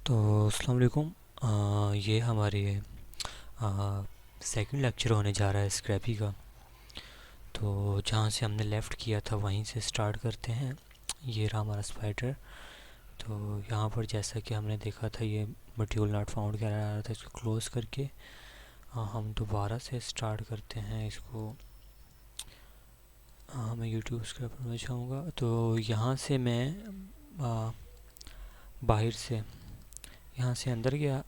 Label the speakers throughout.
Speaker 1: तो अस्सलाम वालेकुम। ये हमारे सेकंड लेक्चर होने जा रहा है स्क्रैपी का। तो जहाँ से हमने लेफ़्ट किया था वहीं से स्टार्ट करते हैं। ये रहा हमारा स्पाइडर। तो यहाँ पर जैसा कि हमने देखा था ये मॉड्यूल नॉट फाउंड कह रहा था, इसको क्लोज़ करके हम दोबारा से स्टार्ट करते हैं इसको। मैं यूट्यूब स्क्रैपर में जाऊँगा तो यहाँ से मैं बाहर से यहाँ से अंदर गया।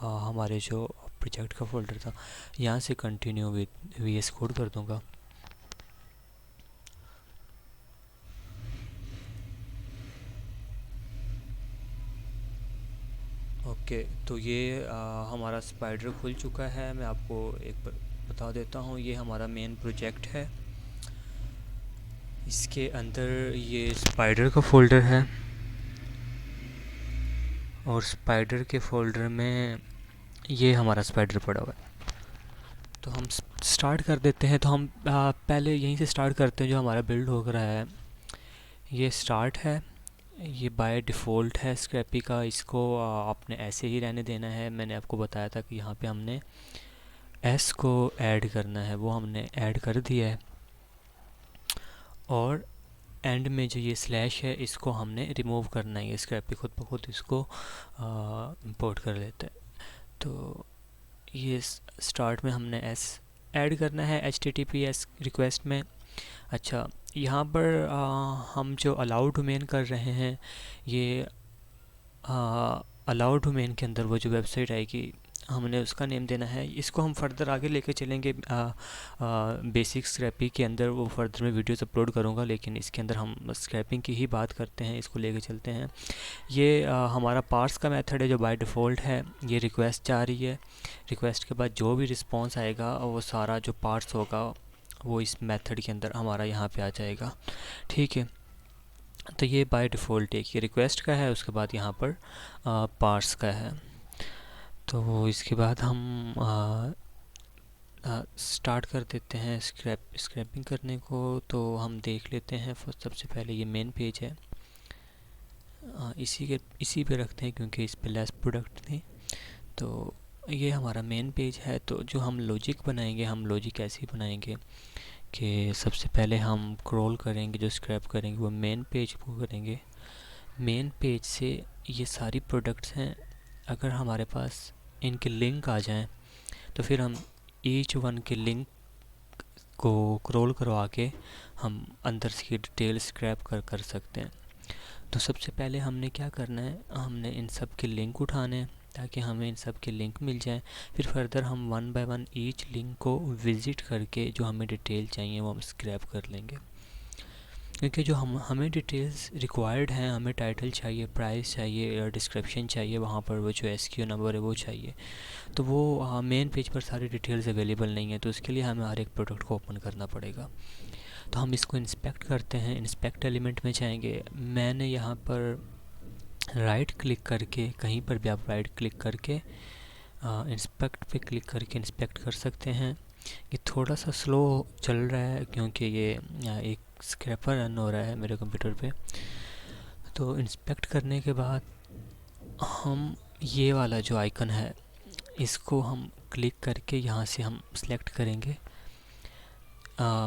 Speaker 1: हमारे जो प्रोजेक्ट का फोल्डर था यहाँ से कंटिन्यू विद VS कोड कर दूंगा। ओके, तो ये हमारा स्पाइडर खुल चुका है। मैं आपको एक बार बता देता हूँ, ये हमारा मेन प्रोजेक्ट है। इसके अंदर ये स्पाइडर का फोल्डर है और स्पाइडर के फोल्डर में ये हमारा स्पाइडर पड़ा हुआ है। तो हम स्टार्ट कर देते हैं। तो हम पहले यहीं से स्टार्ट करते हैं। जो हमारा बिल्ड हो रहा है ये स्टार्ट है, ये बाय डिफ़ॉल्ट है स्क्रैपी का। इसको आपने ऐसे ही रहने देना है। मैंने आपको बताया था कि यहाँ पे हमने एस को ऐड करना है, वो हमने ऐड कर दिया है। और एंड में जो ये स्लैश है इसको हमने रिमूव करना है। ये स्क्रैपी खुद ब खुद इसको इंपोर्ट कर लेता है। तो ये स्टार्ट में हमने एस ऐड करना है HTTPS रिक्वेस्ट में। अच्छा, यहाँ पर हम जो अलाउ डोमेन कर रहे हैं, ये अलाउ डोमेन के अंदर वो जो वेबसाइट आएगी हमने उसका नेम देना है। इसको हम फर्दर आगे लेके चलेंगे। बेसिक स्क्रैपिंग के अंदर वो फर्दर में वीडियोस अपलोड करूँगा, लेकिन इसके अंदर हम स्क्रैपिंग की ही बात करते हैं। इसको लेके चलते हैं। ये हमारा पार्स का मेथड है जो बाय डिफ़ॉल्ट है। ये रिक्वेस्ट जा रही है। रिक्वेस्ट के बाद जो भी रिस्पॉन्स आएगा वो सारा जो पार्स होगा वो इस मेथड के अंदर हमारा यहाँ पे आ जाएगा। ठीक है, तो ये बाय डिफ़ॉल्ट एक ये रिक्वेस्ट का है, उसके बाद यहाँ पर पार्स का है। तो इसके बाद हम स्टार्ट कर देते हैं स्क्रैपिंग करने को। तो हम देख लेते हैं। फर्स्ट सबसे पहले ये मेन पेज है, इसी पे रखते हैं क्योंकि इस पे लेस प्रोडक्ट थी। तो ये हमारा मेन पेज है। तो जो हम लॉजिक बनाएंगे, हम लॉजिक ऐसे ही बनाएंगे कि सबसे पहले हम क्रॉल करेंगे, जो स्क्रैप करेंगे वो मेन पेज को करेंगे। मेन पेज से ये सारी प्रोडक्ट्स हैं, अगर हमारे पास इनके लिंक आ जाएं तो फिर हम ईच वन के लिंक को क्रॉल करवा के हम अंदर से डिटेल स्क्रैप कर सकते हैं। तो सबसे पहले हमने क्या करना है, हमने इन सब के लिंक उठाने हैं ताकि हमें इन सब के लिंक मिल जाएं। फिर फर्दर हम one by one each link को विज़िट करके जो हमें डिटेल चाहिए वो हम स्क्रैप कर लेंगे। क्योंकि जो हमें डिटेल्स रिक्वायर्ड हैं, हमें टाइटल चाहिए, प्राइस चाहिए, डिस्क्रिप्शन चाहिए, वहाँ पर वो जो SKU नंबर है वो चाहिए। तो वो मेन पेज पर सारी डिटेल्स अवेलेबल नहीं है। तो उसके लिए हमें हर एक प्रोडक्ट को ओपन करना पड़ेगा। तो हम इसको इंस्पेक्ट करते हैं। इंस्पेक्ट एलिमेंट में जाएंगे। मैंने यहाँ पर राइट क्लिक करके, कहीं पर भी आप राइट क्लिक करके इंस्पेक्ट पे क्लिक करके इंस्पेक्ट कर सकते हैं। ये थोड़ा सा स्लो चल रहा है क्योंकि ये एक स्क्रैपर रन हो रहा है मेरे कंप्यूटर पे। तो इंस्पेक्ट करने के बाद हम ये वाला जो आइकन है इसको हम क्लिक करके यहाँ से हम सेलेक्ट करेंगे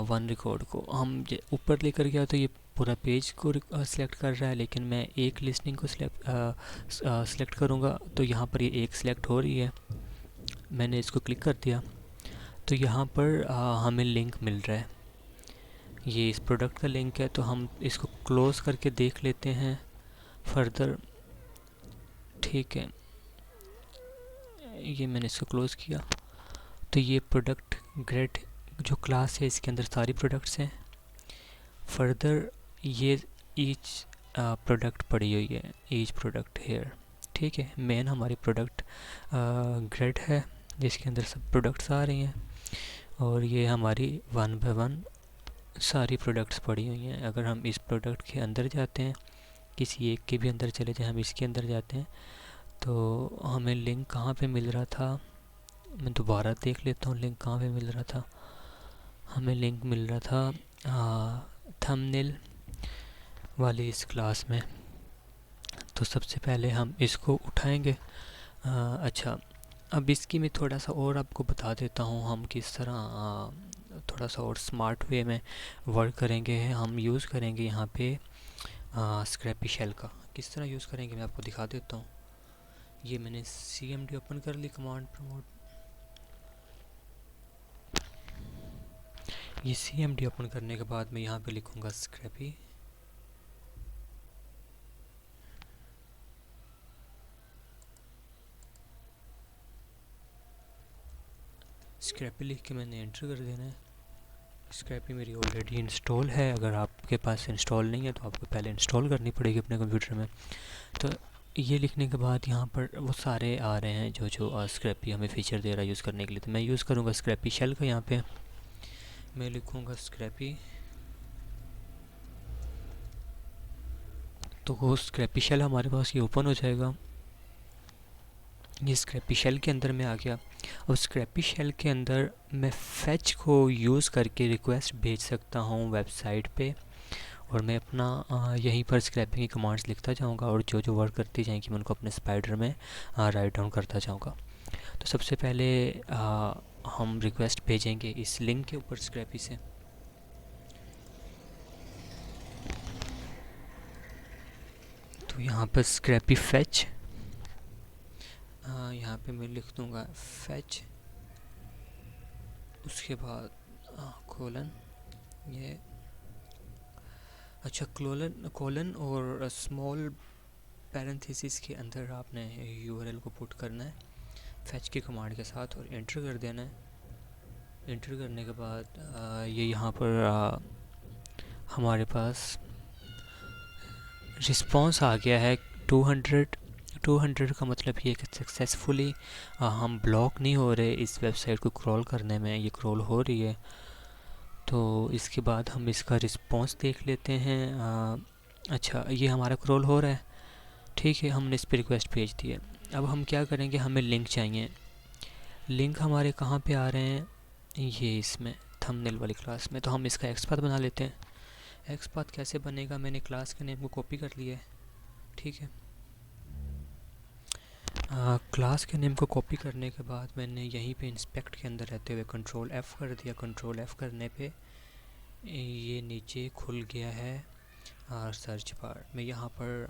Speaker 1: वन रिकॉर्ड को। हम ऊपर लेकर गया तो ये पूरा पेज को सिलेक्ट कर रहा है, लेकिन मैं एक लिस्टिंग को सिलेक्ट करूँगा तो यहाँ पर ये एक सिलेक्ट हो रही है। मैंने इसको क्लिक कर दिया तो यहाँ पर हमें लिंक मिल रहा है। ये इस प्रोडक्ट का लिंक है। तो हम इसको क्लोज़ करके देख लेते हैं फर्दर। ठीक है, ये मैंने इसको क्लोज़ किया। तो ये प्रोडक्ट ग्रेड जो क्लास है इसके अंदर सारी प्रोडक्ट्स हैं। फर्दर ये ईच प्रोडक्ट पड़ी हुई है, ईच प्रोडक्ट हेयर। ठीक है, मेन हमारी प्रोडक्ट ग्रेड है जिसके अंदर सब प्रोडक्ट्स आ रही हैं। और ये हमारी वन बाय वन सारी प्रोडक्ट्स पड़ी हुई हैं। अगर हम इस प्रोडक्ट के अंदर जाते हैं, किसी एक के भी अंदर चले जाएं, हम इसके अंदर जाते हैं तो हमें लिंक कहाँ पे मिल रहा था, मैं दोबारा देख लेता हूँ लिंक कहाँ पे मिल रहा था। हमें लिंक मिल रहा था थंबनेल वाली इस क्लास में। तो सबसे पहले हम इसको उठाएंगे। अच्छा, अब इसकी मैं थोड़ा सा और आपको बता देता हूँ हम किस तरह थोड़ा सा और स्मार्ट वे में वर्क करेंगे। हम यूज़ करेंगे यहाँ पे स्क्रैपी शेल का। किस तरह यूज़ करेंगे मैं आपको दिखा देता हूँ। ये मैंने CMD ओपन कर ली, कमांड प्रमोट। ये CMD ओपन करने के बाद मैं यहाँ पे लिखूँगा स्क्रैपी। स्क्रैपी लिख के मैंने एंटर कर देना है। स्क्रैपी मेरी ऑलरेडी इंस्टॉल है। अगर आपके पास इंस्टॉल नहीं है तो आपको पहले इंस्टॉल करनी पड़ेगी अपने कंप्यूटर में। तो ये लिखने के बाद यहाँ पर वो सारे आ रहे हैं जो जो स्क्रैपी हमें फीचर दे रहा है यूज़ करने के लिए। तो मैं यूज़ करूँगा स्क्रैपी शेल का। यहाँ पे मैं लिखूँगा स्क्रैपी। तो वो स्क्रैपी शेल हमारे पास ये ओपन हो जाएगा। ये स्क्रैपी शेल के अंदर में आ गया। और स्क्रैपी शेल के अंदर मैं फैच को यूज़ करके रिक्वेस्ट भेज सकता हूँ वेबसाइट पे, और मैं अपना यहीं पर स्क्रैपिंग की कमांड्स लिखता जाऊँगा, और जो जो वर्क करती जाएंगी मैं उनको अपने स्पाइडर में राइट डाउन करता जाऊँगा। तो सबसे पहले हम रिक्वेस्ट भेजेंगे इस लिंक के ऊपर स्क्रैपी से। तो यहाँ पर स्क्रैपी फैच, यहाँ पे मैं लिख दूँगा फैच, उसके बाद कोलन, ये अच्छा कोलन और स्मॉल पैरेंथेसिस के अंदर आपने URL को पुट करना है फैच की कमांड के साथ, और एंटर कर देना है। एंटर करने के बाद ये यहाँ पर हमारे पास रिस्पांस आ गया है 200 का मतलब ये कि सक्सेसफुली हम ब्लॉक नहीं हो रहे इस वेबसाइट को क्रॉल करने में, ये क्रॉल हो रही है। तो इसके बाद हम इसका रिस्पांस देख लेते हैं। अच्छा, ये हमारा क्रॉल हो रहा है, ठीक है, हमने इस पर रिक्वेस्ट भेज दी है। अब हम क्या करेंगे, हमें लिंक चाहिए। लिंक हमारे कहाँ पे आ रहे हैं, ये इसमें थंबनेल वाली क्लास में। तो हम इसका एक्सपाथ बना लेते हैं। एक्सपाथ कैसे बनेगा, मैंने क्लास के नेम को कॉपी कर लिया है, ठीक है। क्लास के नेम को कॉपी करने के बाद मैंने यहीं पे इंस्पेक्ट के अंदर रहते हुए कंट्रोल F कर दिया। कंट्रोल F करने पे ये नीचे खुल गया है सर्च बार। मैं यहाँ पर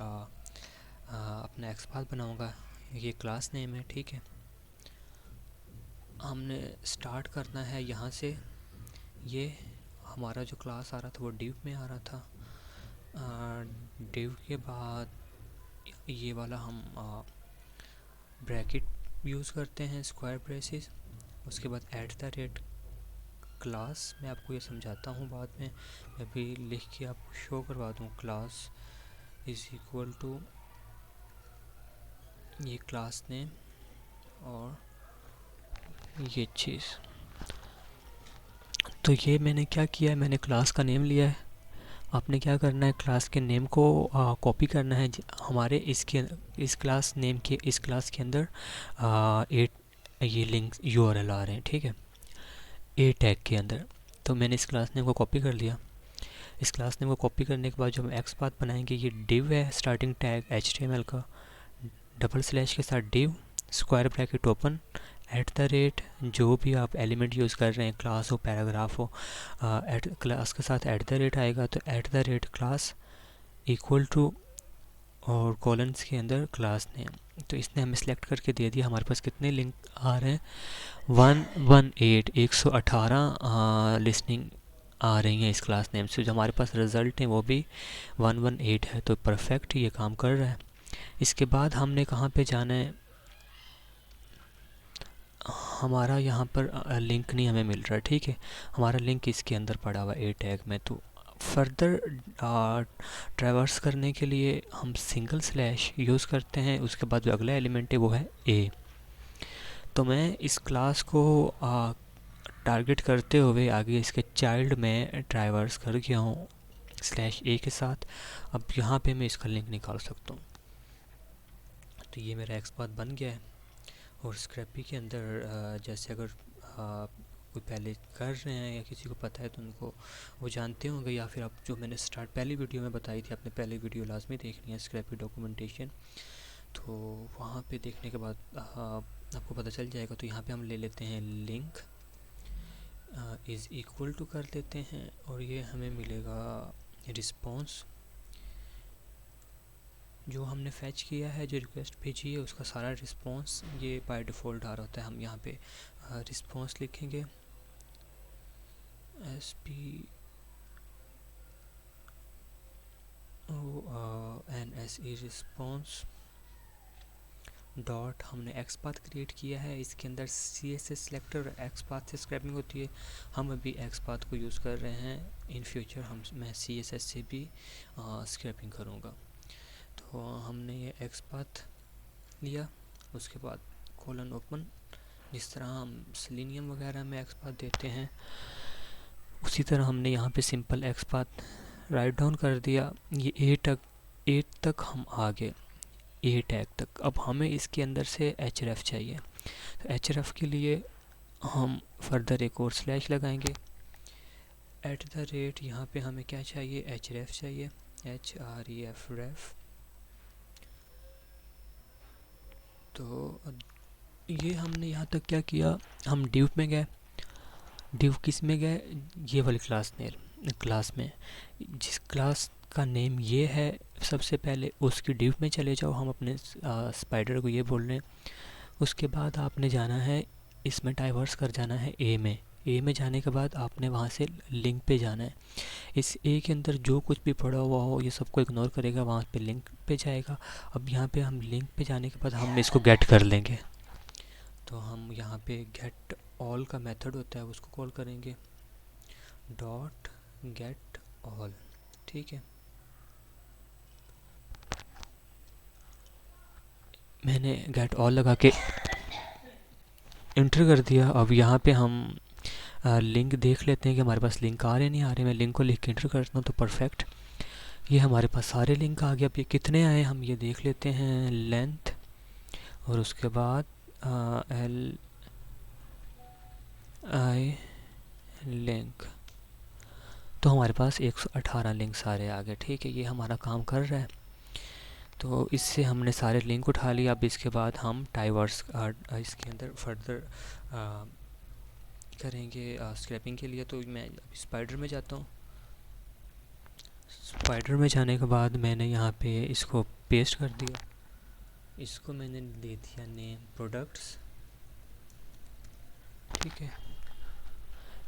Speaker 1: अपना एक्सपाथ बनाऊँगा, ये क्लास नेम है, ठीक है। हमने स्टार्ट करना है यहाँ से। ये हमारा जो क्लास आ रहा था वो div में आ रहा था। div के बाद ये वाला हम ब्रैकेट यूज़ करते हैं, स्क्वायर ब्रेसेस। उसके बाद @ क्लास, मैं आपको ये समझाता हूँ बाद में, मैं भी लिख के आपको शो करवा दूँ। क्लास इज़ इक्वल टू ये क्लास नेम और ये चीज़। तो ये मैंने क्या किया है, मैंने क्लास का नेम लिया है। आपने क्या करना है, क्लास के नेम को कॉपी करना है हमारे इस क्लास नेम के इस क्लास के अंदर 8 ये लिंक URL आ रहे हैं, ठीक है, A टैग के अंदर। तो मैंने इस क्लास नेम को कॉपी कर लिया। इस क्लास नेम को कॉपी करने के बाद जो हम एक्सपाथ बनाएंगे, ये div है, स्टार्टिंग टैग HTML का, / के साथ div, स्क्वायर ब्रैकेट ओपन, @ जो भी आप एलिमेंट यूज़ कर रहे हैं, क्लास हो, पैराग्राफ हो, क्लास के साथ @ आएगा। तो @ क्लास इक्वल टू और कॉलन्स के अंदर क्लास नेम। तो इसने हमें सेलेक्ट करके दे दिया। हमारे पास कितने लिंक आ रहे हैं, 118 लिस्टिंग आ रही हैं इस क्लास नेम से। जो हमारे पास रिज़ल्ट है वो भी 118 है। तो परफेक्ट ये काम कर रहा है। इसके बाद हमने कहाँ पे जाना है, हमारा यहाँ पर लिंक नहीं हमें मिल रहा है, ठीक है, हमारा लिंक इसके अंदर पड़ा हुआ A टैग में। तो फर्दर ट्रैवर्स करने के लिए हम / यूज़ करते हैं। उसके बाद जो अगला एलिमेंट है वो है A। तो मैं इस क्लास को टारगेट करते हुए आगे इसके चाइल्ड में ट्रैवर्स कर गया हूँ /A के साथ। अब यहाँ पे मैं इसका लिंक निकाल सकता हूँ। तो ये मेरा एक्सपाथ बन गया है। और स्क्रैपी के अंदर जैसे अगर कोई पहले कर रहे हैं या किसी को पता है तो उनको वो जानते होंगे, या फिर आप जो मैंने स्टार्ट पहली वीडियो में बताई थी, आपने पहली वीडियो लाजमी देखनी है, स्क्रैपी डॉक्यूमेंटेशन। तो वहाँ पे देखने के बाद आपको पता चल जाएगा। तो यहाँ पे हम ले लेते हैं लिंक इज़ इक्वल टू कर लेते हैं, और ये हमें मिलेगा रिस्पॉन्स जो हमने फैच किया है, जो रिक्वेस्ट भेजी है उसका सारा रिस्पॉन्स ये बाय डिफ़ॉल्ट आ रहा होता है। हम यहाँ पे रिस्पॉन्स लिखेंगे SPONSE रिस्पॉन्स डॉट, हमने एक्स पाथ क्रिएट किया है, इसके अंदर CSS सिलेक्टर एक्स पाथ से स्क्रैपिंग होती है। हम अभी एक्स पाथ को यूज़ कर रहे हैं, इन फ्यूचर मैं CSS से भी स्क्रैपिंग करूँगा। तो हमने ये एक्स पाथ लिया, उसके बाद कोलन ओपन, जिस तरह हम सेलेनियम वगैरह में एक्स पाथ देते हैं उसी तरह हमने यहाँ पे simple x path write down कर दिया। ये ए तक हम आ गए, ए टैग तक। अब हमें इसके अंदर से href चाहिए, तो href के लिए हम फर्दर एक और स्लैश लगाएंगे। @ यहाँ पे हमें क्या चाहिए, href चाहिए, href। तो ये हमने यहाँ तक क्या किया, हम div में गए। div किस में गए, ये वाली क्लास में, जिस क्लास का नेम ये है सबसे पहले उसकी div में चले जाओ। हम अपने स्पाइडर को ये बोल रहे हैं। उसके बाद आपने जाना है, इसमें डाइवर्स कर जाना है ए में जाने के बाद आपने वहाँ से लिंक पे जाना है। इस ए के अंदर जो कुछ भी पड़ा हुआ हो ये सबको इग्नोर करेगा, वहाँ पे लिंक पे जाएगा। अब यहाँ पे हम लिंक पे जाने के बाद हम इसको गेट कर लेंगे। तो हम यहाँ पे गेट ऑल का मेथड होता है उसको कॉल करेंगे, डॉट गेट ऑल। ठीक है, मैंने गेट ऑल लगा के इंटर कर दिया। अब यहाँ पे हम लिंक देख लेते हैं कि हमारे पास लिंक आ रहे नहीं आ रहे। मैं लिंक को लिख के इंटर करता हूँ तो परफेक्ट, ये हमारे पास सारे लिंक आ गए। अब ये कितने आए हम ये देख लेते हैं, लेंथ और उसके बाद LI लिंक, तो हमारे पास 118 लिंक सारे आ गए। ठीक है, ये हमारा काम कर रहा है। तो इससे हमने सारे लिंक उठा लिया। अब इसके बाद हम डाइवर्स इसके अंदर फर्दर करेंगे स्क्रैपिंग के लिए। तो मैं स्पाइडर में जाता हूँ। स्पाइडर में जाने के बाद मैंने यहाँ पे इसको पेस्ट कर दिया, इसको मैंने दे दिया नेम प्रोडक्ट्स। ठीक है,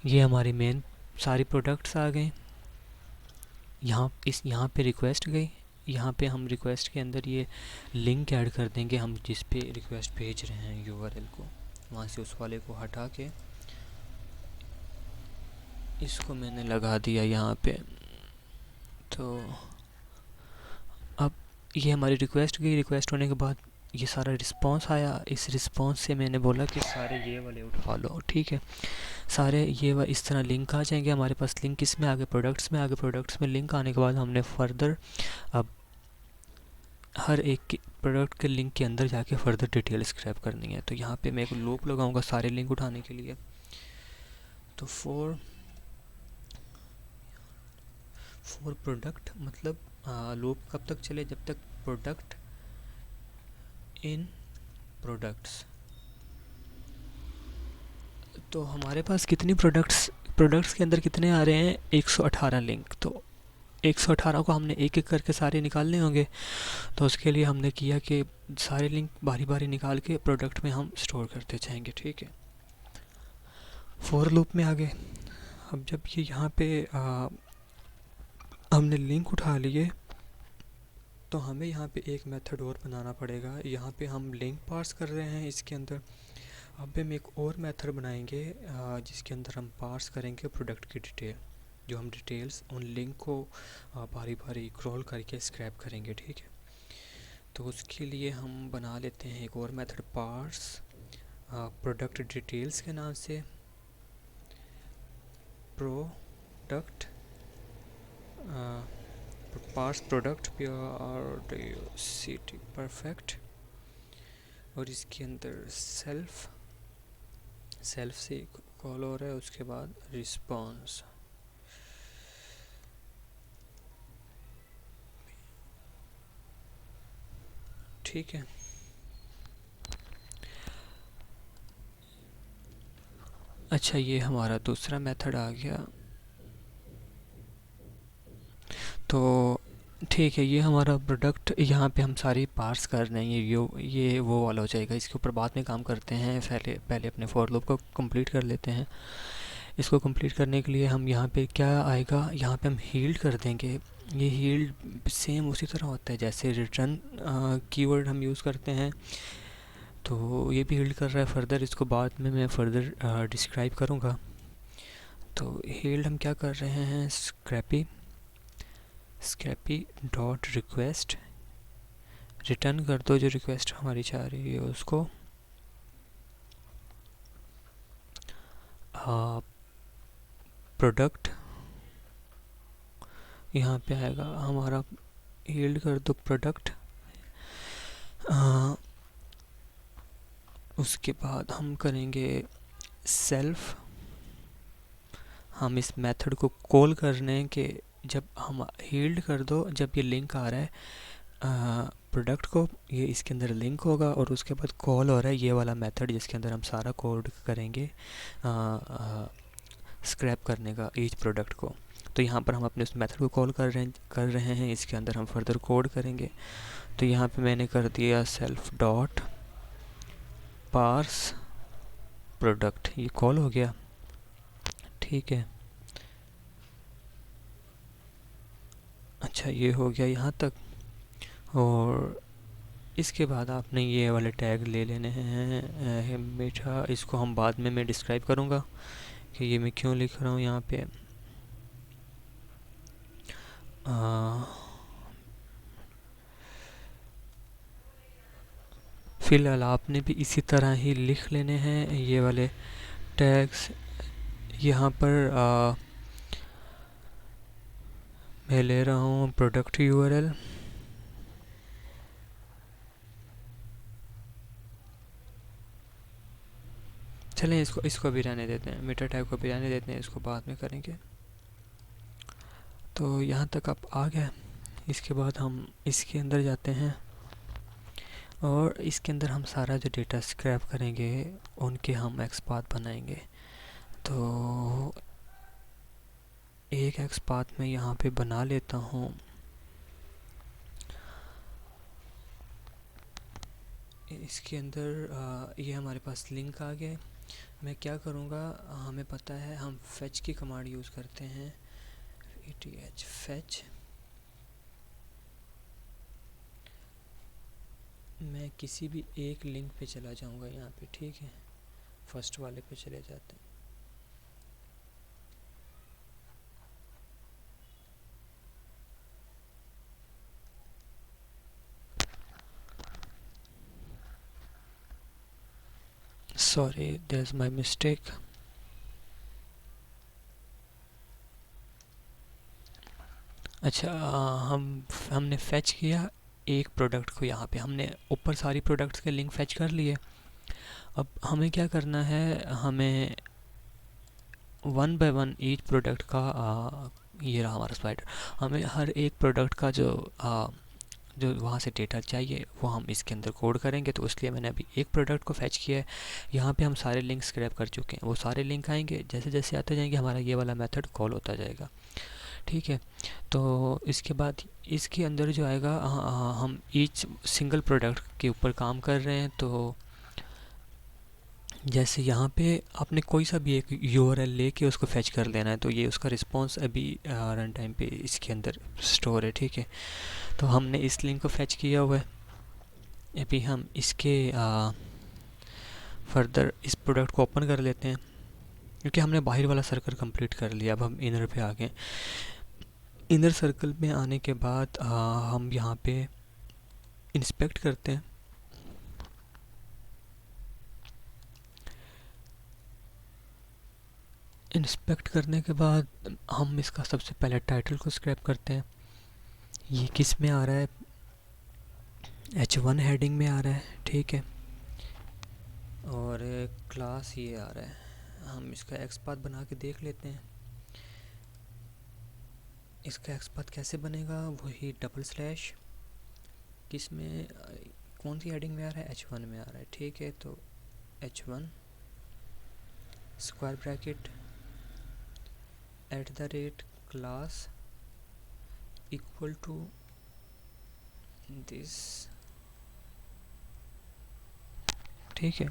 Speaker 1: ये हमारी मेन सारी प्रोडक्ट्स आ गए। यहाँ पे रिक्वेस्ट गई, यहाँ पे हम रिक्वेस्ट के अंदर ये लिंक ऐड कर देंगे, हम जिस पे रिक्वेस्ट भेज रहे हैं URL को, वहाँ से उस वाले को हटा के इसको मैंने लगा दिया यहाँ पे। तो अब ये हमारी रिक्वेस्ट गई, रिक्वेस्ट होने के बाद ये सारा रिस्पांस आया। इस रिस्पांस से मैंने बोला कि सारे ये वाले उठा लो। ठीक है, सारे ये इस तरह लिंक आ जाएंगे हमारे पास। लिंक किस में आ गए, प्रोडक्ट्स में आ गए। प्रोडक्ट्स में लिंक आने के बाद हमने फर्दर अब हर एक प्रोडक्ट के लिंक के अंदर जाके फर्दर डिटेल स्क्रैप करनी है। तो यहाँ पे मैं एक लूप लगाऊंगा सारे लिंक उठाने के लिए। तो फॉर प्रोडक्ट मतलब लूप कब तक चले, जब तक प्रोडक्ट इन प्रोडक्ट्स। तो हमारे पास कितनी प्रोडक्ट्स के अंदर कितने आ रहे हैं, 118 लिंक। तो 118 को हमने एक एक करके सारे निकालने होंगे। तो उसके लिए हमने किया कि सारे लिंक बारी बारी निकाल के प्रोडक्ट में हम स्टोर करते जाएंगे। ठीक है, फॉर लूप में आ गए। अब जब ये यहाँ पे हमने लिंक उठा लिए तो हमें यहाँ पे एक मेथड और बनाना पड़ेगा। यहाँ पे हम लिंक पास कर रहे हैं इसके अंदर। अब हम एक और मेथड बनाएंगे जिसके अंदर हम पास करेंगे प्रोडक्ट की डिटेल, जो हम डिटेल्स उन लिंक को बारी बारी क्रॉल करके स्क्रैप करेंगे। ठीक है, तो उसके लिए हम बना लेते हैं एक और मेथड, पार्स प्रोडक्ट डिटेल्स के नाम से। Product parse product PRODUCT perfect, और इसके अंदर सेल्फ से कॉल हो रहा है, उसके बाद रिस्पॉन्स। ठीक है, अच्छा ये हमारा दूसरा मेथड आ गया। तो ठीक है, ये हमारा प्रोडक्ट यहाँ पे हम सारी पार्स कर रहे हैं, ये वो वाला हो जाएगा। इसके ऊपर बाद में काम करते हैं, पहले पहले अपने फॉर लूप को कंप्लीट कर लेते हैं। इसको कंप्लीट करने के लिए हम यहाँ पे क्या आएगा, यहाँ पे हम हील्ड कर देंगे। ये हील्ड सेम उसी तरह होता है जैसे रिटर्न कीवर्ड हम यूज़ करते हैं, तो ये भी हील्ड कर रहा है। फर्दर इसको बाद में मैं फर्दर डिस्क्राइब करूँगा। तो हील्ड हम क्या कर रहे हैं, स्क्रैपी डॉट रिक्वेस्ट, रिटर्न कर दो जो रिक्वेस्ट हमारी चाह रही है उसको। प्रोडक्ट यहाँ पे आएगा हमारा, हील्ड कर दो प्रोडक्ट। उसके बाद हम करेंगे सेल्फ, हम इस मेथड को कॉल करने के, जब हम हील्ड कर दो, जब ये लिंक आ रहा है प्रोडक्ट को, ये इसके अंदर लिंक होगा, और उसके बाद कॉल हो रहा है ये वाला मेथड जिसके अंदर हम सारा कोड करेंगे स्क्रैप करने का ईच प्रोडक्ट को। तो यहाँ पर हम अपने उस मेथड को कॉल कर रहे हैं, इसके अंदर हम फर्दर कोड करेंगे। तो यहाँ पे मैंने कर दिया सेल्फ डॉट पार्स प्रोडक्ट, ये कॉल हो गया। ठीक है, अच्छा ये हो गया यहाँ तक। और इसके बाद आपने ये वाले टैग ले लेने हैं मीठा, इसको हम बाद में मैं डिस्क्राइब करूँगा कि ये मैं क्यों लिख रहा हूँ यहाँ पे। फ़िलहाल आपने भी इसी तरह ही लिख लेने हैं ये वाले टैग्स। यहाँ पर मैं ले रहा हूँ प्रोडक्ट यूआरएल, चलें इसको भी रहने देते हैं, मीटर टैग को भी रहने देते हैं, इसको बाद में करेंगे। तो यहाँ तक आप आ गए। इसके बाद हम इसके अंदर जाते हैं और इसके अंदर हम सारा जो डेटा स्क्रैप करेंगे उनके हम एक्सपाथ बनाएंगे। तो एक एक्सपाथ में यहाँ पे बना लेता हूँ। इसके अंदर ये हमारे पास लिंक आ गया। मैं क्या करूँगा, हमें पता है हम फेच की कमांड यूज़ करते हैं, ETH फेच। मैं किसी भी एक लिंक पे चला जाऊँगा यहाँ पे, ठीक है, फर्स्ट वाले पे चले जाते हैं। Sorry, that's my mistake. अच्छा, हमने फेच किया एक प्रोडक्ट को, यहाँ पे हमने ऊपर सारी प्रोडक्ट्स के लिंक फेच कर लिए। अब हमें क्या करना है, हमें one by one each product का ये रहा हमारा स्लाइडर, हमें हर एक प्रोडक्ट का जो वहाँ से डेटा चाहिए वो हम इसके अंदर कोड करेंगे। तो इसलिए मैंने अभी एक प्रोडक्ट को फेच किया है। यहाँ पे हम सारे लिंक स्क्रैप कर चुके हैं, वो सारे लिंक आएंगे, जैसे जैसे आते जाएंगे हमारा ये वाला मेथड कॉल होता जाएगा। ठीक है, तो इसके बाद इसके अंदर जो आएगा, हम ईच सिंगल प्रोडक्ट के ऊपर काम कर रहे हैं। तो जैसे यहाँ पे आपने कोई सा भी एक यूआरएल लेके उसको फेच कर लेना है, तो ये उसका रिस्पांस अभी रन टाइम पे इसके अंदर स्टोर है। ठीक है, तो हमने इस लिंक को फेच किया हुआ है। अभी हम इसके फर्दर इस प्रोडक्ट को ओपन कर लेते हैं, क्योंकि हमने बाहर वाला सर्कल कंप्लीट कर लिया। अब हम इनर पे आ गए। इनर सर्कल में आने के बाद हम यहाँ पे इंस्पेक्ट करते हैं। इंस्पेक्ट करने के बाद हम इसका सबसे पहले टाइटल को स्क्रैप करते हैं। ये किस में आ रहा है, H1 हेडिंग में आ रहा है। ठीक है, और क्लास ये आ रहा है हम इसका एक्स पाथ बना के देख लेते हैं। इसका एक्स पाथ कैसे बनेगा, वही डबल स्लैश, किस में, कौन सी हेडिंग में आ रहा है, H1 में आ रहा है। ठीक है, तो H1 square bracket @ class equal to this. ठीक है,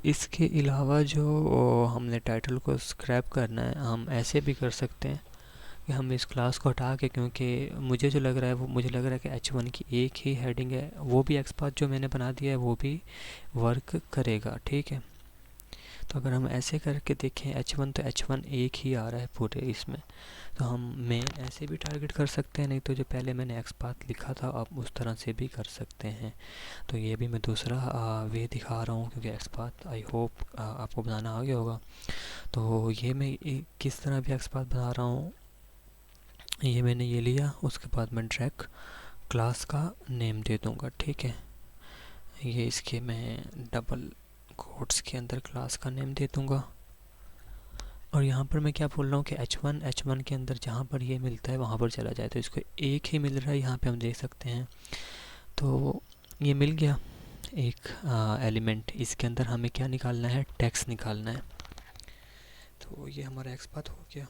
Speaker 1: इसके अलावा जो हमने टाइटल को स्क्रैप करना है, हम ऐसे भी कर सकते हैं कि हम इस क्लास को हटा के, क्योंकि मुझे जो लग रहा है वो मुझे लग रहा है कि H1 की एक ही हेडिंग है, वो भी एक्सपाथ जो मैंने बना दिया है वो भी वर्क करेगा। ठीक है, तो अगर हम ऐसे करके देखें H1, तो H1 एक ही आ रहा है पूरे इसमें। तो हम मेन ऐसे भी टारगेट कर सकते हैं, नहीं तो जो पहले मैंने एक्सपाथ लिखा था आप उस तरह से भी कर सकते हैं। तो ये भी मैं दूसरा वे दिखा रहा हूँ, क्योंकि एक्सपाथ आई होप आपको बनाना आ गया होगा। तो ये मैं किस तरह भी एक्सपाथ बना रहा हूँ, ये मैंने ये लिया, उसके बाद मैं ड्रैग क्लास का नेम दे दूँगा। ठीक है, ये इसके मैं डबल कोट्स के अंदर क्लास का नेम दे दूँगा। और यहाँ पर मैं क्या बोल रहा हूँ कि H1 के अंदर जहाँ पर ये मिलता है वहाँ पर चला जाए, तो इसको एक ही मिल रहा है, यहाँ पे हम देख सकते हैं। तो ये मिल गया एक एलिमेंट। इसके अंदर हमें क्या निकालना है, टेक्स्ट निकालना है। तो ये हमारा एक्सपाथ हो गया।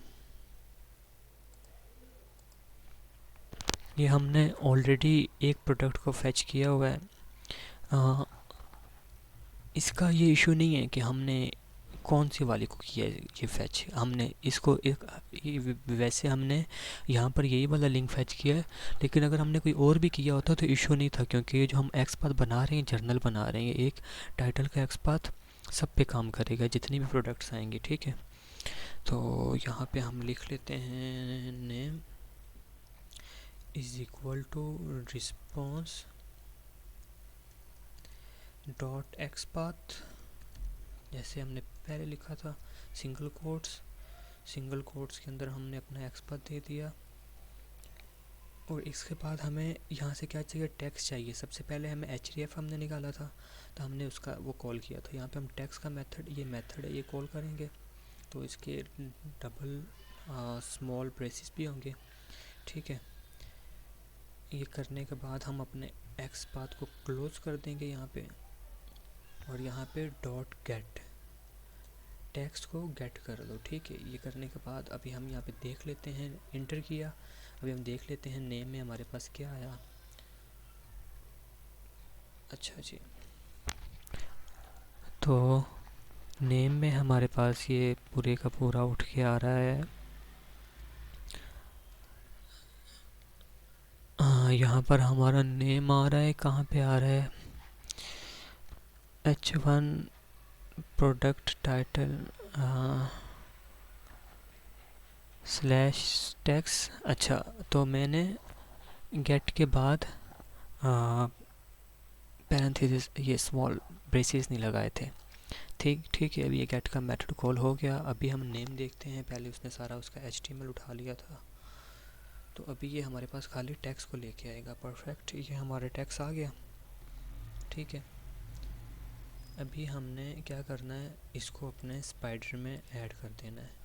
Speaker 1: ये हमने ऑलरेडी एक प्रोडक्ट को फेच किया हुआ है। इसका ये इशू नहीं है कि हमने कौन सी वाली को किया है ये फैच। हमने इसको वैसे हमने यहाँ पर यही वाला लिंक फैच किया है, लेकिन अगर हमने कोई और भी किया होता तो इशू नहीं था, क्योंकि ये जो हम एक्सपाथ बना रहे हैं, जर्नल बना रहे हैं, एक टाइटल का एक्सपाथ सब पे काम करेगा, जितनी भी प्रोडक्ट्स आएंगे। ठीक है, तो यहाँ पे हम लिख लेते हैं name is equal to response dot XPath, जैसे हमने पहले लिखा था, सिंगल कोट्स के अंदर हमने अपना एक्सपाथ दे दिया। और इसके बाद हमें यहाँ से क्या चाहिए, टेक्स्ट चाहिए। सबसे पहले हमें href हमने निकाला था, तो हमने उसका वो कॉल किया था। यहाँ पे हम टेक्स्ट का मेथड, ये मेथड है, ये कॉल करेंगे, तो इसके डबल स्मॉल ब्रेसेस भी होंगे। ठीक है, ये करने के बाद हम अपने एक्सपाथ को क्लोज कर देंगे यहाँ पे, और यहाँ पे डॉट गेट, टेक्स्ट को गेट कर दो। ठीक है, ये करने के बाद अभी हम यहाँ पे देख लेते हैं, इंटर किया, अभी हम देख लेते हैं नेम में हमारे पास क्या आया। अच्छा जी, तो नेम में हमारे पास ये पूरे का पूरा उठ के आ रहा है। यहाँ पर हमारा नेम आ रहा है, कहाँ पे आ रहा है, H1 product title slash text. अच्छा, तो मैंने गेट के बाद पैरेंथेसिस, ये स्मॉल ब्रेसेस नहीं लगाए थे। ठीक है, अभी ये गेट का मेथड कॉल हो गया। अभी हम नेम देखते हैं, पहले उसने सारा उसका HTML उठा लिया था, तो अभी ये हमारे पास खाली टेक्स्ट को लेके आएगा। परफेक्ट, ये हमारे टेक्स्ट आ गया। ठीक है, अभी हमने क्या करना है, इसको अपने स्पाइडर में ऐड कर देना है।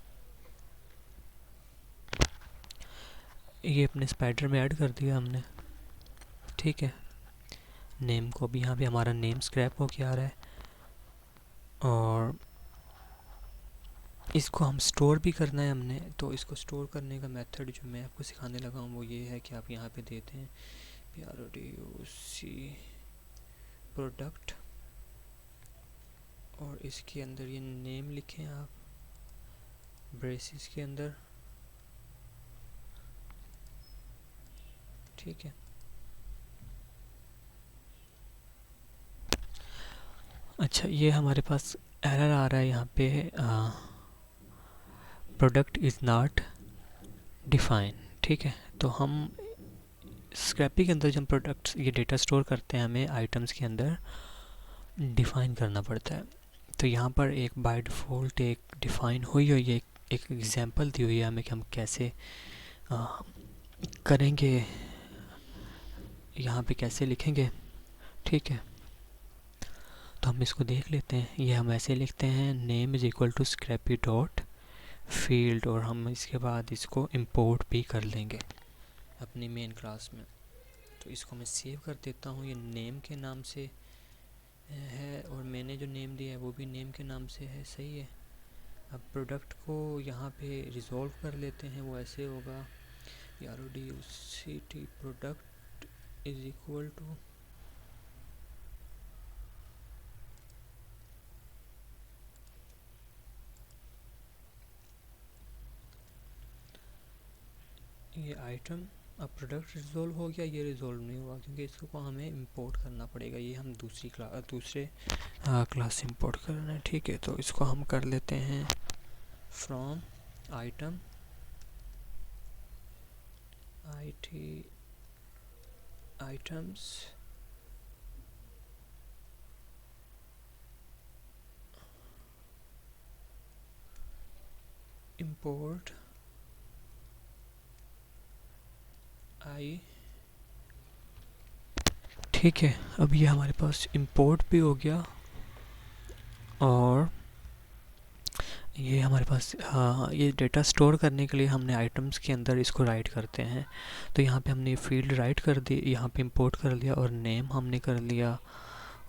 Speaker 1: ये अपने स्पाइडर में ऐड कर दिया हमने। ठीक है, नेम को भी यहाँ पे हमारा नेम स्क्रैप हो के आ रहा है, और इसको हम स्टोर भी करना है हमने। तो इसको स्टोर करने का मेथड जो मैं आपको सिखाने लगा हूँ वो ये है कि आप यहाँ पे देते हैं PRODUC प्रोडक्ट, और इसके अंदर ये नेम लिखें आप ब्रेसेस के अंदर। ठीक है, अच्छा, ये हमारे पास एरर आ रहा है यहाँ पे, प्रोडक्ट इज़ नॉट डिफाइन। ठीक है, तो हम स्क्रैपी के अंदर जब प्रोडक्ट्स, ये डेटा स्टोर करते हैं, हमें आइटम्स के अंदर डिफ़ाइन करना पड़ता है। तो यहाँ पर एक बाय डिफ़ॉल्ट एक डिफ़ाइन हुई है, एक एग्जांपल दी हुई है हमें कि हम कैसे करेंगे, यहाँ पे कैसे लिखेंगे। ठीक है, तो हम इसको देख लेते हैं। ये हम ऐसे लिखते हैं, name is equal to Scrapy dot field, और हम इसके बाद इसको इंपोर्ट भी कर लेंगे अपनी मेन क्लास में। तो इसको मैं सेव कर देता हूँ। ये नेम के नाम से है और मैंने जो नेम दिया है वो भी नेम के नाम से है, सही है। अब प्रोडक्ट को यहाँ पे रिजॉल्व कर लेते हैं। वो ऐसे होगा RODUCT product is equal to ये आइटम। अब प्रोडक्ट रिजॉल्व हो गया, ये रिजॉल्व नहीं हुआ क्योंकि इसको हमें इंपोर्ट करना पड़ेगा। ये हम दूसरे क्लास से इंपोर्ट करना है, ठीक है। तो इसको हम कर लेते हैं फ्रॉम आइटम आइटम्स इंपोर्ट आई, ठीक है। अब ये हमारे पास इंपोर्ट भी हो गया और ये हमारे पास, हाँ, ये डेटा स्टोर करने के लिए हमने आइटम्स के अंदर इसको राइट करते हैं। तो यहाँ पे हमने फील्ड राइट कर दी, यहाँ पे इंपोर्ट कर लिया और नेम हमने कर लिया,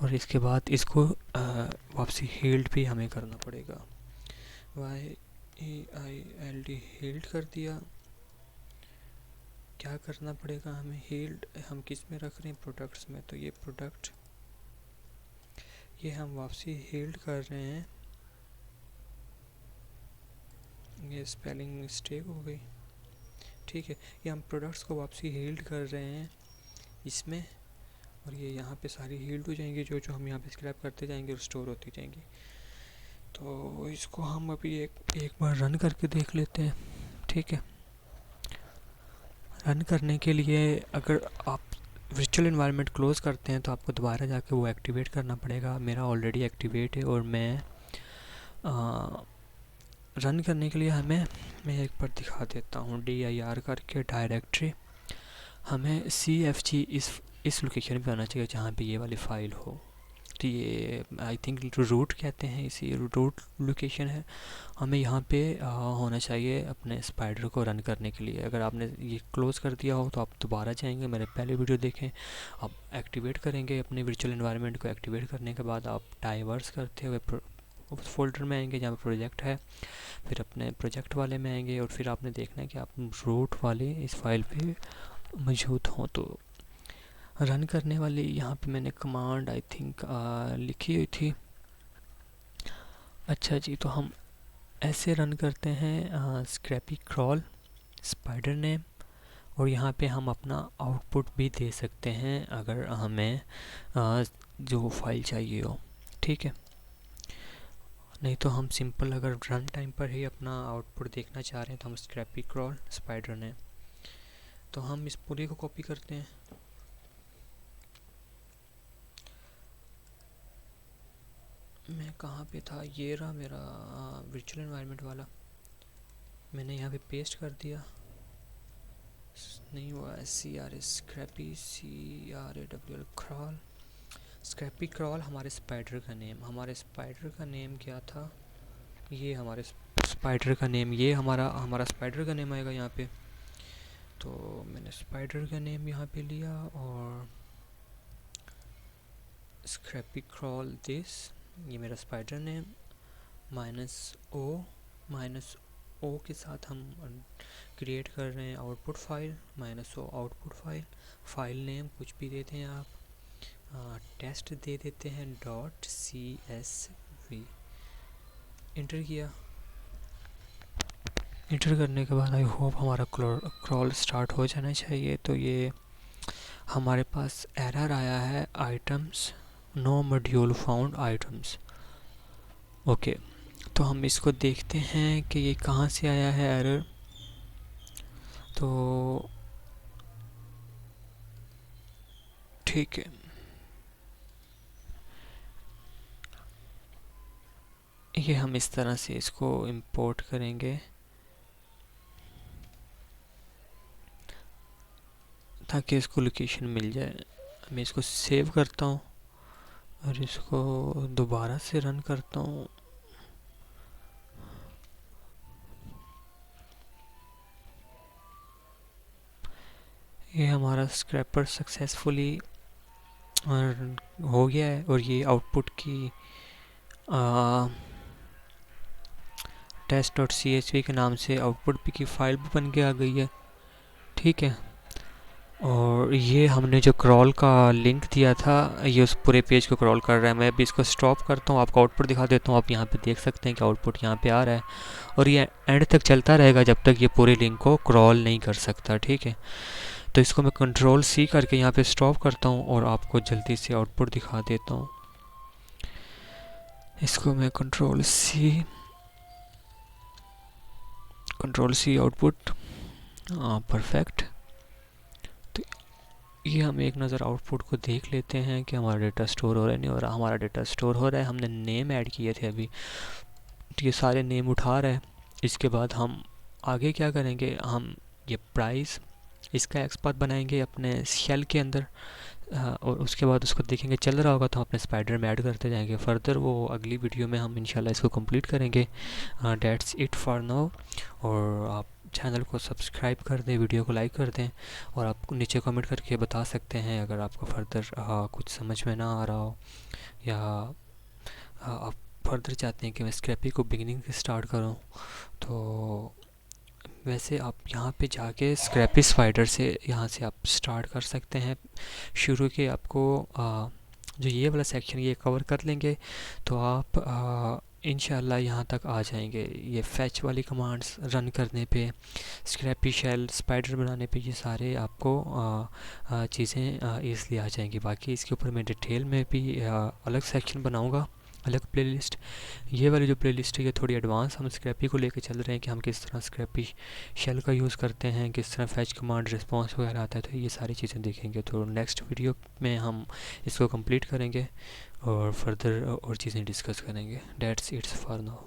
Speaker 1: और इसके बाद इसको वापसी हील्ड भी हमें करना पड़ेगा। YEILD हील्ड कर दिया। क्या करना पड़ेगा हमें? हील्ड हम किस में रख रहे हैं? प्रोडक्ट्स में। तो ये प्रोडक्ट, ये हम वापसी हील्ड कर रहे हैं। ये स्पेलिंग मिस्टेक हो गई, ठीक है। ये हम प्रोडक्ट्स को वापसी हील्ड कर रहे हैं इसमें, और ये यहाँ पे सारी हील्ड हो जाएंगी। जो जो हम यहाँ पे स्क्रैप करते जाएंगे और स्टोर होती जाएंगी। तो इसको हम अभी एक बार रन करके देख लेते हैं, ठीक है। रन करने के लिए अगर आप वर्चुअल एनवायरनमेंट क्लोज़ करते हैं तो आपको दोबारा जाके वो एक्टिवेट करना पड़ेगा। मेरा ऑलरेडी एक्टिवेट है और मैं रन करने के लिए मैं एक बार दिखा देता हूँ। dir करके डायरेक्टरी, हमें CFG इस लोकेशन पे आना चाहिए जहाँ पे ये वाली फ़ाइल हो। तो ये आई थिंक रूट कहते हैं, इसी रूट लोकेशन है। हमें यहाँ पे होना चाहिए अपने स्पाइडर को रन करने के लिए। अगर आपने ये क्लोज़ कर दिया हो तो आप दोबारा जाएंगे, मेरे पहले वीडियो देखें। आप एक्टिवेट करेंगे अपने वर्चुअल एनवायरनमेंट को। एक्टिवेट करने के बाद आप डाइवर्स करते हुए उस फोल्डर में आएंगे जहाँ पे प्रोजेक्ट है, फिर अपने प्रोजेक्ट वाले में आएंगे और फिर आपने देखना है कि आप रूट वाले इस फाइल पे मौजूद हों। तो रन करने वाली यहाँ पे मैंने कमांड आई थिंक लिखी हुई थी। अच्छा जी, तो हम ऐसे रन करते हैं स्क्रैपी क्रॉल स्पाइडर नेम, और यहाँ पे हम अपना आउटपुट भी दे सकते हैं अगर हमें जो फाइल चाहिए हो, ठीक है। नहीं तो हम सिंपल अगर रन टाइम पर ही अपना आउटपुट देखना चाह रहे हैं तो हम स्क्रैपी क्रॉल स्पाइडर नेम, तो हम इस पूरे को कॉपी करते हैं। मैं कहाँ पे था? ये रहा मेरा वर्चुअल एनवायरनमेंट वाला, मैंने यहाँ पे पेस्ट कर दिया। नहीं हुआ। Scrapy CRAWL crawl, Scrapy crawl हमारे स्पाइडर का नेम। हमारे स्पाइडर का नेम क्या था? ये हमारे स्पाइडर का नेम, ये हमारा स्पाइडर का नेम आएगा यहाँ पे। तो मैंने स्पाइडर का नेम यहाँ पे लिया और स्क्रैपी क्रॉल दिस, ये मेरा स्पाइडर नेम, -o के साथ हम क्रिएट कर रहे हैं output file, -o output file name कुछ भी देते हैं आप, टेस्ट दे देते हैं .csv। इंटर किया। इंटर करने के बाद आई होप हमारा क्रॉल स्टार्ट हो जाना चाहिए। तो ये हमारे पास एरर आया है, items no module found items. Okay, तो हम इसको देखते हैं कि ये कहाँ से आया है एरर। तो ठीक है, ये हम इस तरह से इसको इंपोर्ट करेंगे ताकि इसको लोकेशन मिल जाए। मैं इसको सेव करता हूँ और इसको दोबारा से रन करता हूँ। ये हमारा स्क्रैपर सक्सेसफुली हो गया है और ये आउटपुट की test.csv के नाम से आउटपुट भी की फाइल भी बन के आ गई है। ठीक है, और ये हमने जो क्रॉल का लिंक दिया था ये उस पूरे पेज को क्रॉल कर रहा है। मैं अभी इसको स्टॉप करता हूँ, आपको आउटपुट दिखा देता हूँ। आप यहाँ पे देख सकते हैं कि आउटपुट यहाँ पे आ रहा है और ये एंड तक चलता रहेगा जब तक ये पूरे लिंक को क्रॉल नहीं कर सकता। ठीक है, तो इसको मैं कंट्रोल सी करके यहाँ पे स्टॉप करता हूँ और आपको जल्दी से आउटपुट दिखा देता हूँ। इसको मैं कंट्रोल सी आउटपुट, हाँ परफेक्ट। तो ये हम एक नज़र आउटपुट को देख लेते हैं कि हमारा डेटा स्टोर हो रहा है नहीं हो रहा। हमारा डेटा स्टोर हो रहा है, हमने नेम ऐड किए थे अभी, तो ये सारे नेम उठा रहा है। इसके बाद हम आगे क्या करेंगे, हम ये प्राइस इसका एक्सपाथ बनाएंगे अपने शेल के अंदर। और उसके बाद उसको देखेंगे चल रहा होगा तो अपने स्पाइडर में ऐड करते जाएंगे। फर्दर वो अगली वीडियो में हम इंशाल्लाह इसको कंप्लीट करेंगे। That's it for now. और आप चैनल को सब्सक्राइब कर दें, वीडियो को लाइक कर दें और आप नीचे कमेंट करके बता सकते हैं अगर आपको फर्दर कुछ समझ में ना आ रहा हो या आप फर्दर चाहते हैं कि मैं स्क्रैपी को बिगिनिंग से स्टार्ट करूं। तो वैसे आप यहाँ पे जाके स्क्रैपी स्पाइडर से यहाँ से आप स्टार्ट कर सकते हैं। शुरू के आपको जो ये वाला सेक्शन ये कवर कर लेंगे तो आप इंशाल्लाह यहाँ तक आ जाएंगे। ये फैच वाली कमांड्स रन करने पे, स्क्रैपी शेल स्पाइडर बनाने पे, ये सारे आपको चीज़ें ईज़िली आ जाएंगी। बाकी इसके ऊपर मैं डिटेल में भी अलग सेक्शन बनाऊँगा, अलग प्लेलिस्ट। ये वाली जो प्लेलिस्ट है ये थोड़ी एडवांस हम स्क्रैपी को लेके चल रहे हैं कि हम किस तरह स्क्रैपी शेल का यूज़ करते हैं, किस तरह फैच कमांड रिस्पॉन्स वगैरह आता है। तो ये सारी चीज़ें देखेंगे। तो नेक्स्ट वीडियो में हम इसको कंप्लीट करेंगे और फर्दर और चीज़ें डिस्कस करेंगे। That's it's for now.